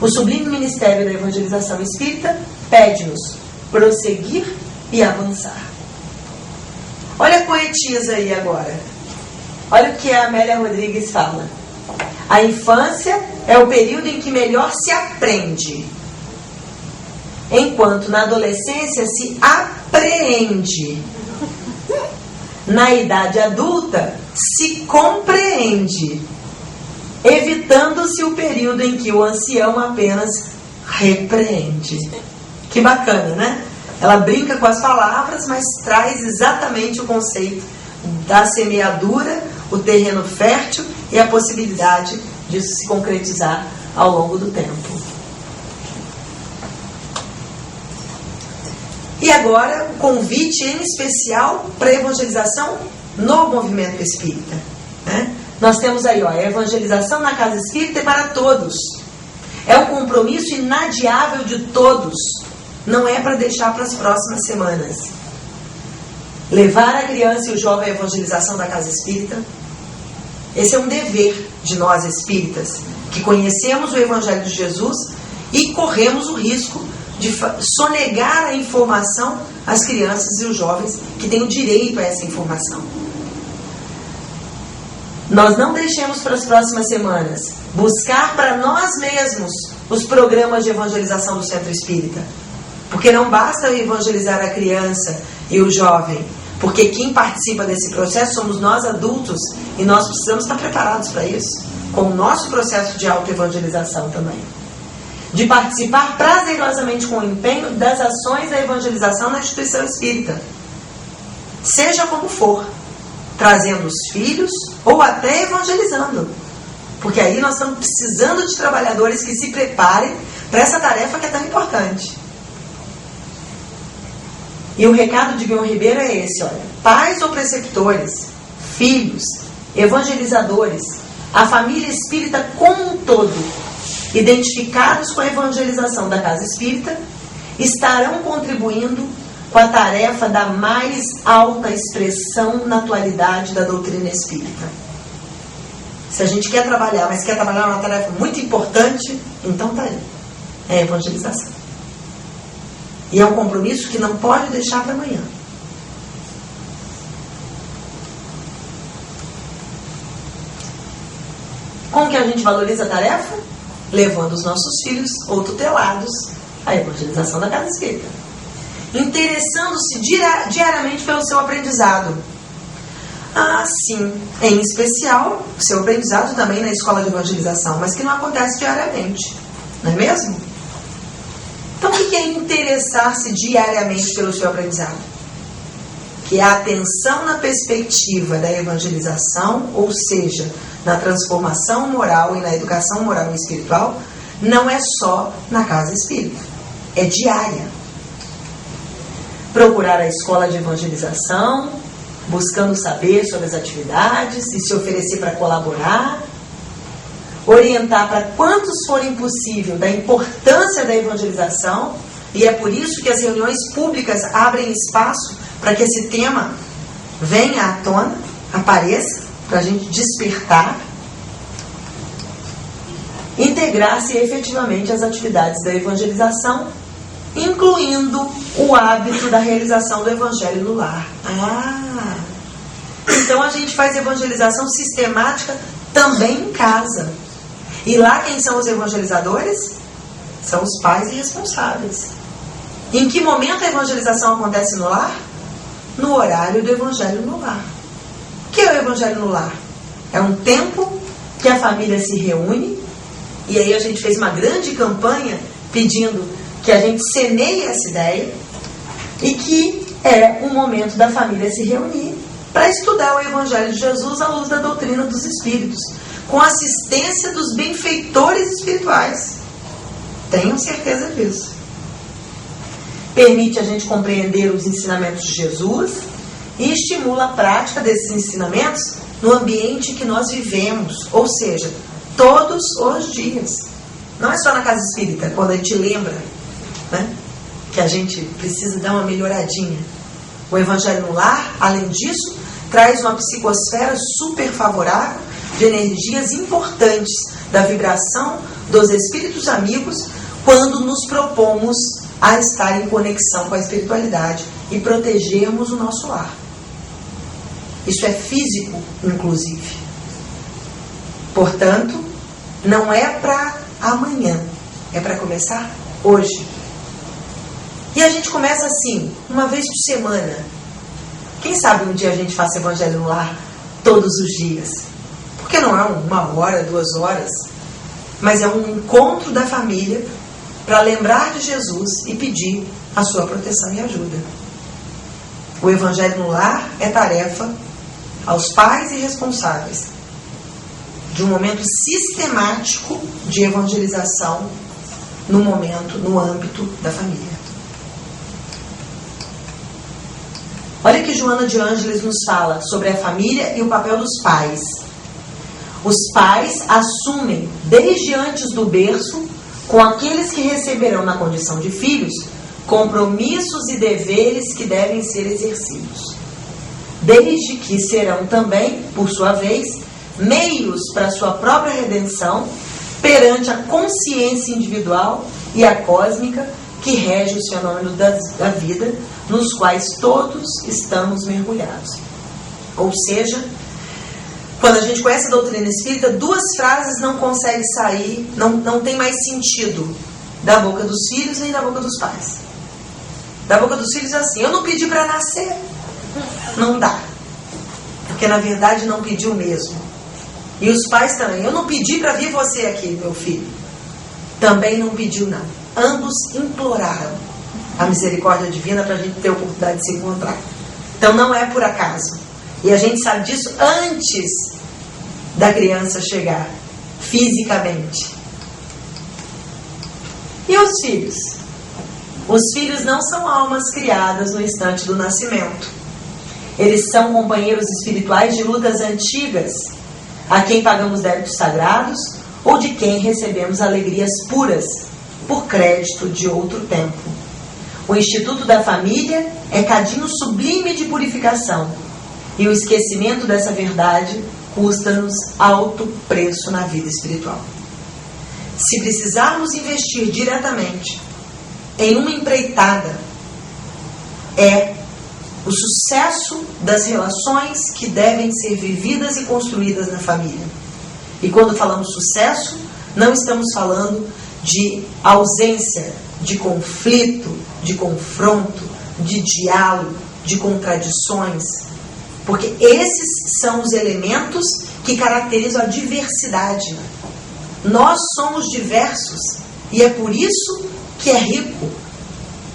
O sublime ministério da evangelização espírita pede-nos prosseguir e avançar. Olha a poetisa aí agora. Olha o que a Amélia Rodrigues fala: a infância é o período em que melhor se aprende, enquanto na adolescência se apreende. Na idade adulta se compreende, evitando-se o período em que o ancião apenas repreende. Que bacana, né? Ela brinca com as palavras, mas traz exatamente o conceito da semeadura, o terreno fértil e a possibilidade disso se concretizar ao longo do tempo. E agora, um convite em especial para a evangelização no movimento espírita, né? Nós temos aí, a evangelização na casa espírita é para todos. É um compromisso inadiável de todos. Não é para deixar para as próximas semanas. levar a criança e o jovem à evangelização da casa espírita. Esse é um dever de nós espíritas, que conhecemos o Evangelho de Jesus e corremos o risco de sonegar a informação às crianças e os jovens que têm o direito a essa informação. Nós não deixemos para as próximas semanas buscar para nós mesmos os programas de evangelização do Centro Espírita. Porque não basta evangelizar a criança e o jovem, porque quem participa desse processo somos nós adultos e nós precisamos estar preparados para isso, com o nosso processo de autoevangelização também. De participar prazerosamente com o empenho das ações da evangelização na instituição espírita. Seja como for, trazendo os filhos ou até evangelizando. Porque aí nós estamos precisando de trabalhadores que se preparem para essa tarefa que é tão importante. E o recado de Guion Ribeiro é esse, olha: pais ou preceptores, filhos, evangelizadores, a família espírita como um todo, identificados com a evangelização da casa espírita, estarão contribuindo com a tarefa da mais alta expressão na atualidade da doutrina espírita. Se a gente quer trabalhar, mas quer trabalhar uma tarefa muito importante, então tá aí. É a evangelização. E é um compromisso que não pode deixar para amanhã. Como que a gente valoriza a tarefa? Levando os nossos filhos ou tutelados à evangelização da casa espírita. Interessando-se diariamente pelo seu aprendizado. Sim, em especial o seu aprendizado também na escola de evangelização, mas que não acontece diariamente, não é mesmo? Então, o que é interessar-se diariamente pelo seu aprendizado? Que a atenção na perspectiva da evangelização, ou seja, na transformação moral e na educação moral e espiritual, não é só na casa espírita, é diária. Procurar a escola de evangelização, buscando saber sobre as atividades e se oferecer para colaborar, orientar para quantos forem possível da importância da evangelização, e é por isso que as reuniões públicas abrem espaço para que esse tema venha à tona, apareça, para a gente despertar, integrar-se efetivamente às atividades da evangelização, incluindo o hábito da realização do evangelho no lar. Então a gente faz evangelização sistemática também em casa. E lá quem são os evangelizadores? São os pais e responsáveis. Em que momento a evangelização acontece no lar? No horário do evangelho no lar. O que é o evangelho no lar? É um tempo que a família se reúne, e aí a gente fez uma grande campanha pedindo que a gente semeie essa ideia, e que é um momento da família se reunir para estudar o Evangelho de Jesus à luz da doutrina dos Espíritos, com assistência dos benfeitores espirituais. Tenham certeza disso. Permite a gente compreender os ensinamentos de Jesus e estimula a prática desses ensinamentos no ambiente que nós vivemos, ou seja, todos os dias. Não é só na casa espírita, quando a gente lembra, né, que a gente precisa dar uma melhoradinha. O Evangelho no lar, além disso, traz uma psicosfera super favorável de energias importantes da vibração dos espíritos amigos quando nos propomos a estar em conexão com a espiritualidade e protegermos o nosso lar. Isso é físico, inclusive. Portanto, não é para amanhã, é para começar hoje. E a gente começa assim, uma vez por semana. Quem sabe um dia a gente faça evangelho no lar todos os dias? Porque não é 1 hora, 2 horas, mas é um encontro da família para lembrar de Jesus e pedir a sua proteção e ajuda. O evangelho no lar é tarefa aos pais e responsáveis de um momento sistemático de evangelização no âmbito da família. Olha que Joana de Ângeles nos fala sobre a família e o papel dos pais. Os pais assumem desde antes do berço, com aqueles que receberão na condição de filhos, compromissos e deveres que devem ser exercidos. desde que serão também, por sua vez, meios para sua própria redenção perante a consciência individual e a cósmica que rege os fenômenos da vida, nos quais todos estamos mergulhados. Ou seja, quando a gente conhece a doutrina espírita, duas frases não conseguem sair, não tem mais sentido da boca dos filhos nem da boca dos pais. Da boca dos filhos é assim: eu não pedi para nascer. Não dá. Porque na verdade não pediu mesmo. E os pais também: eu não pedi para vir você aqui, meu filho. Também não pediu nada. Ambos imploraram a misericórdia divina para a gente ter a oportunidade de se encontrar. Então não é por acaso. E a gente sabe disso antes da criança chegar, fisicamente. E os filhos? Os filhos não são almas criadas no instante do nascimento. Eles são companheiros espirituais de lutas antigas, a quem pagamos débitos sagrados ou de quem recebemos alegrias puras por crédito de outro tempo. O Instituto da Família é cadinho sublime de purificação, e o esquecimento dessa verdade custa-nos alto preço na vida espiritual. Se precisarmos investir diretamente em uma empreitada, é o sucesso das relações que devem ser vividas e construídas na família. E quando falamos sucesso, não estamos falando de ausência de conflito, de confronto, de diálogo, de contradições, porque esses são os elementos que caracterizam a diversidade. Nós somos diversos e é por isso que é rico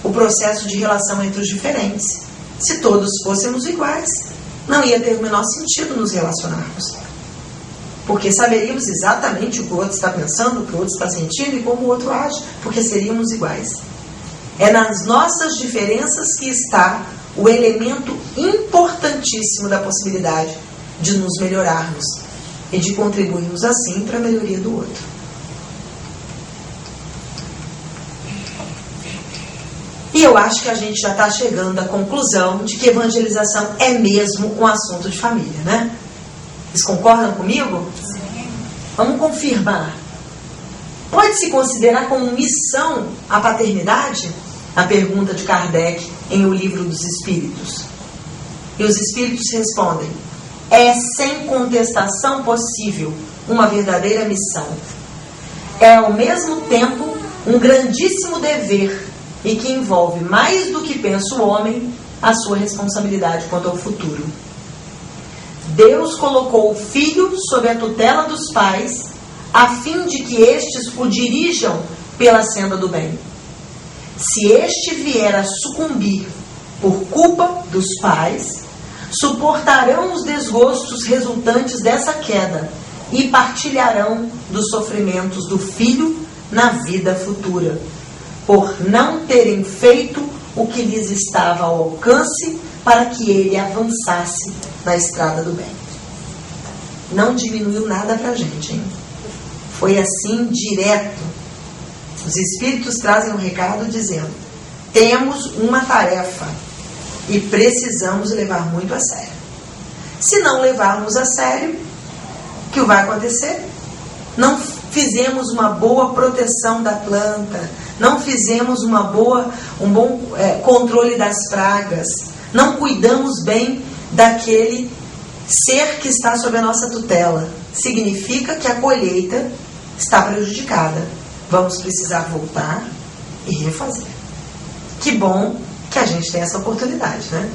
o processo de relação entre os diferentes. Se todos fôssemos iguais, não ia ter o menor sentido nos relacionarmos, porque saberíamos exatamente o que o outro está pensando, o que o outro está sentindo e como o outro age, porque seríamos iguais. É nas nossas diferenças que está o elemento importantíssimo da possibilidade de nos melhorarmos e de contribuirmos assim para a melhoria do outro. E eu acho que a gente já está chegando à conclusão de que evangelização é mesmo um assunto de família, né? Vocês concordam comigo? Sim. Vamos confirmar. Pode-se considerar como missão a paternidade? A pergunta de Kardec em O Livro dos Espíritos. E os Espíritos respondem: é sem contestação possível uma verdadeira missão. É ao mesmo tempo um grandíssimo dever e que envolve mais do que pensa o homem a sua responsabilidade quanto ao futuro. Deus colocou o filho sob a tutela dos pais a fim de que estes o dirijam pela senda do bem. Se este vier a sucumbir por culpa dos pais, suportarão os desgostos resultantes dessa queda e partilharão dos sofrimentos do filho na vida futura, por não terem feito o que lhes estava ao alcance para que ele avançasse na estrada do bem. Não diminuiu nada para a gente, hein? Foi assim direto. Os Espíritos trazem um recado dizendo: temos uma tarefa e precisamos levar muito a sério. Se não levarmos a sério, o que vai acontecer? Não fizemos uma boa proteção da planta, não fizemos um bom controle das pragas, não cuidamos bem daquele ser que está sob a nossa tutela. Significa que a colheita está prejudicada. Vamos precisar voltar e refazer. Que bom que a gente tem essa oportunidade, né?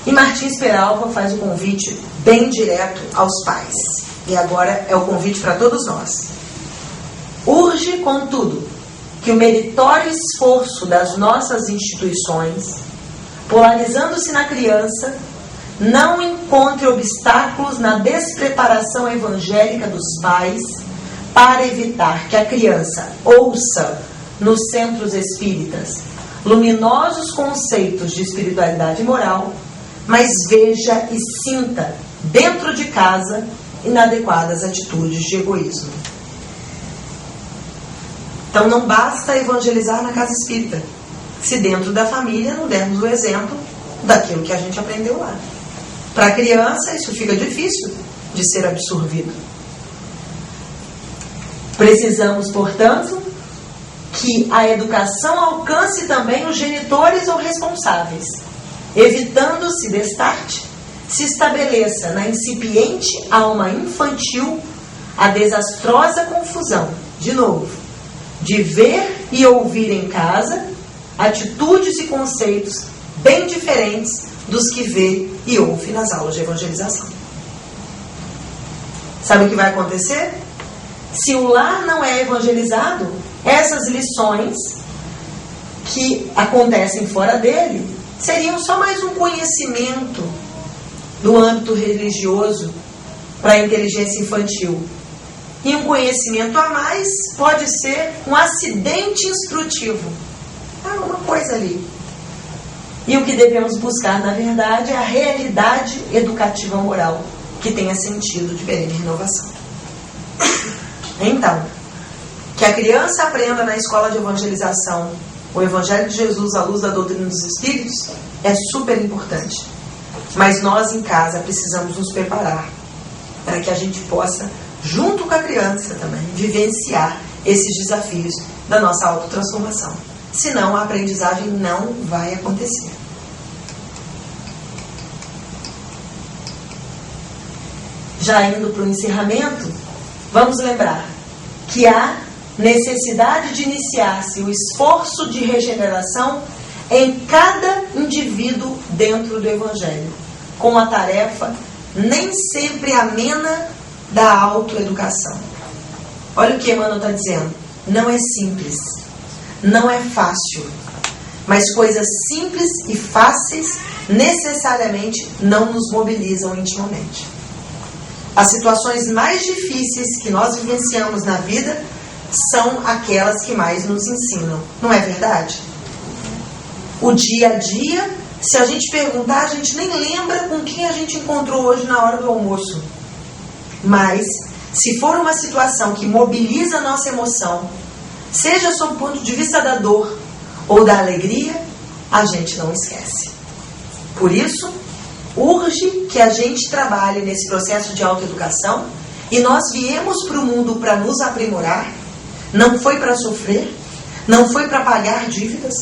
E Martins Peralva faz um convite bem direto aos pais. E agora é o convite para todos nós. Urge, contudo, que o meritório esforço das nossas instituições, polarizando-se na criança, não encontre obstáculos na despreparação evangélica dos pais para evitar que a criança ouça nos centros espíritas luminosos conceitos de espiritualidade moral, mas veja e sinta dentro de casa inadequadas atitudes de egoísmo. Então não basta evangelizar na casa espírita. se dentro da família não dermos o exemplo daquilo que a gente aprendeu lá. Para a criança, isso fica difícil de ser absorvido. Precisamos, portanto, que a educação alcance também os genitores ou responsáveis, evitando-se, destarte, se estabeleça na incipiente alma infantil a desastrosa confusão, de novo, de ver e ouvir em casa atitudes e conceitos bem diferentes dos que vê e ouve nas aulas de evangelização. Sabe o que vai acontecer? Se o lar não é evangelizado, essas lições que acontecem fora dele seriam só mais um conhecimento do âmbito religioso para a inteligência infantil. E um conhecimento a mais pode ser um acidente instrutivo. Uma coisa ali. E o que devemos buscar, na verdade, é a realidade educativa moral que tenha sentido de perene renovação. Então, que a criança aprenda na escola de evangelização o Evangelho de Jesus à luz da doutrina dos Espíritos é super importante. Mas nós em casa precisamos nos preparar para que a gente possa, junto com a criança também, vivenciar esses desafios da nossa autotransformação. Senão a aprendizagem não vai acontecer. Já indo para o encerramento, vamos lembrar que há necessidade de iniciar-se o esforço de regeneração em cada indivíduo dentro do Evangelho, com a tarefa nem sempre amena da autoeducação. Olha o que Emmanuel está dizendo. Não é simples, não é fácil, mas coisas simples e fáceis necessariamente não nos mobilizam intimamente. As situações mais difíceis que nós vivenciamos na vida são aquelas que mais nos ensinam, não é verdade? O dia a dia, se a gente perguntar, a gente nem lembra com quem a gente encontrou hoje na hora do almoço. Mas, se for uma situação que mobiliza a nossa emoção, seja sob o ponto de vista da dor ou da alegria, a gente não esquece. Por isso, urge que a gente trabalhe nesse processo de autoeducação, e nós viemos para o mundo para nos aprimorar, não foi para sofrer, não foi para pagar dívidas,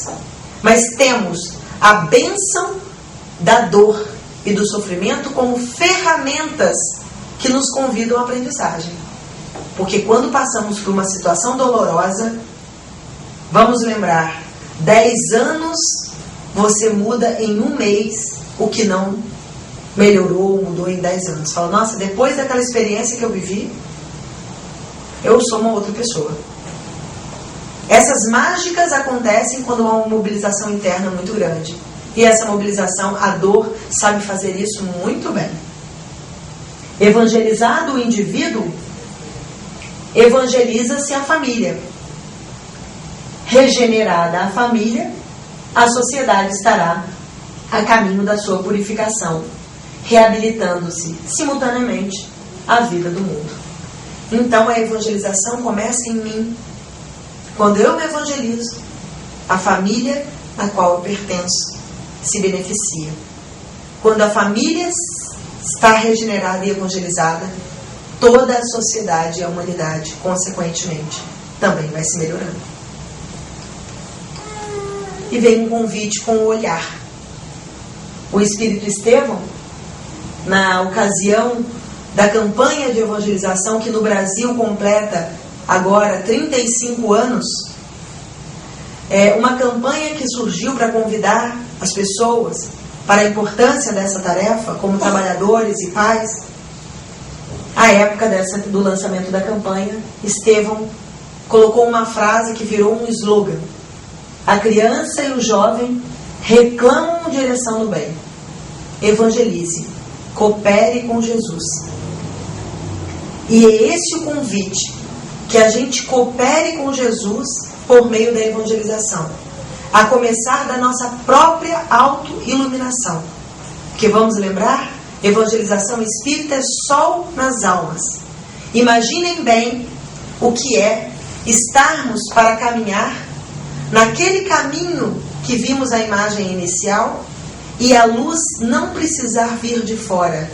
mas temos a bênção da dor e do sofrimento como ferramentas que nos convidam à aprendizagem. Porque quando passamos por uma situação dolorosa, vamos lembrar, 10 anos você muda em um mês o que não melhorou, mudou em 10 anos. Fala, nossa, depois daquela experiência que eu vivi, eu sou uma outra pessoa. Essas mágicas acontecem quando há uma mobilização interna muito grande. E essa mobilização, a dor, sabe fazer isso muito bem. Evangelizado o indivíduo, evangeliza-se a família. Regenerada a família, a sociedade estará a caminho da sua purificação, reabilitando-se simultaneamente a vida do mundo. Então a evangelização começa em mim. Quando eu me evangelizo, a família a qual eu pertenço se beneficia. Quando a família está regenerada e evangelizada, toda a sociedade e a humanidade, consequentemente, também vai se melhorando. E vem um convite com o olhar. O Espírito Estevão, na ocasião da campanha de evangelização que no Brasil completa agora 35 anos, uma campanha que surgiu para convidar as pessoas para a importância dessa tarefa como trabalhadores e pais. À época do lançamento da campanha, Estevão colocou uma frase que virou um slogan: a criança e o jovem reclamam direção do bem. Evangelize, coopere com Jesus. E é esse o convite, que a gente coopere com Jesus por meio da evangelização, a começar da nossa própria autoiluminação. Porque vamos lembrar, evangelização espírita é sol nas almas. Imaginem bem o que é estarmos para caminhar naquele caminho que vimos a imagem inicial, e a luz não precisar vir de fora,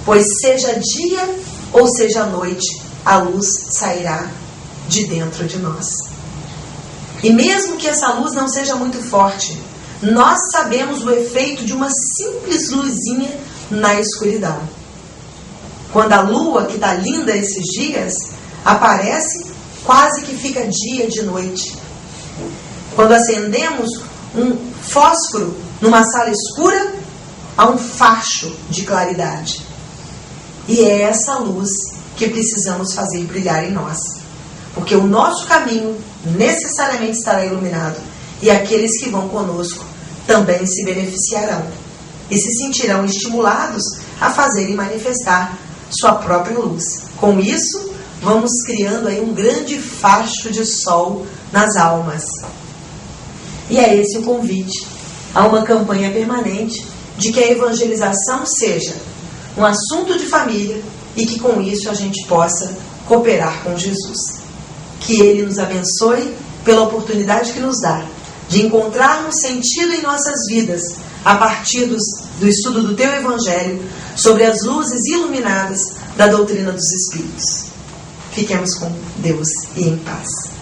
pois seja dia ou seja noite, a luz sairá de dentro de nós. E mesmo que essa luz não seja muito forte, nós sabemos o efeito de uma simples luzinha na escuridão. Quando a lua, que está linda esses dias, aparece, quase que fica dia de noite. Quando acendemos um fósforo numa sala escura, há um facho de claridade. E é essa luz que precisamos fazer brilhar em nós. Porque o nosso caminho necessariamente estará iluminado, e aqueles que vão conosco também se beneficiarão e se sentirão estimulados a fazer e manifestar sua própria luz. Com isso, vamos criando aí um grande facho de sol nas almas. E é esse o convite a uma campanha permanente de que a evangelização seja um assunto de família e que com isso a gente possa cooperar com Jesus. Que Ele nos abençoe pela oportunidade que nos dá de encontrarmos sentido em nossas vidas a partir do estudo do Teu Evangelho sobre as luzes iluminadas da doutrina dos Espíritos. Fiquemos com Deus e em paz.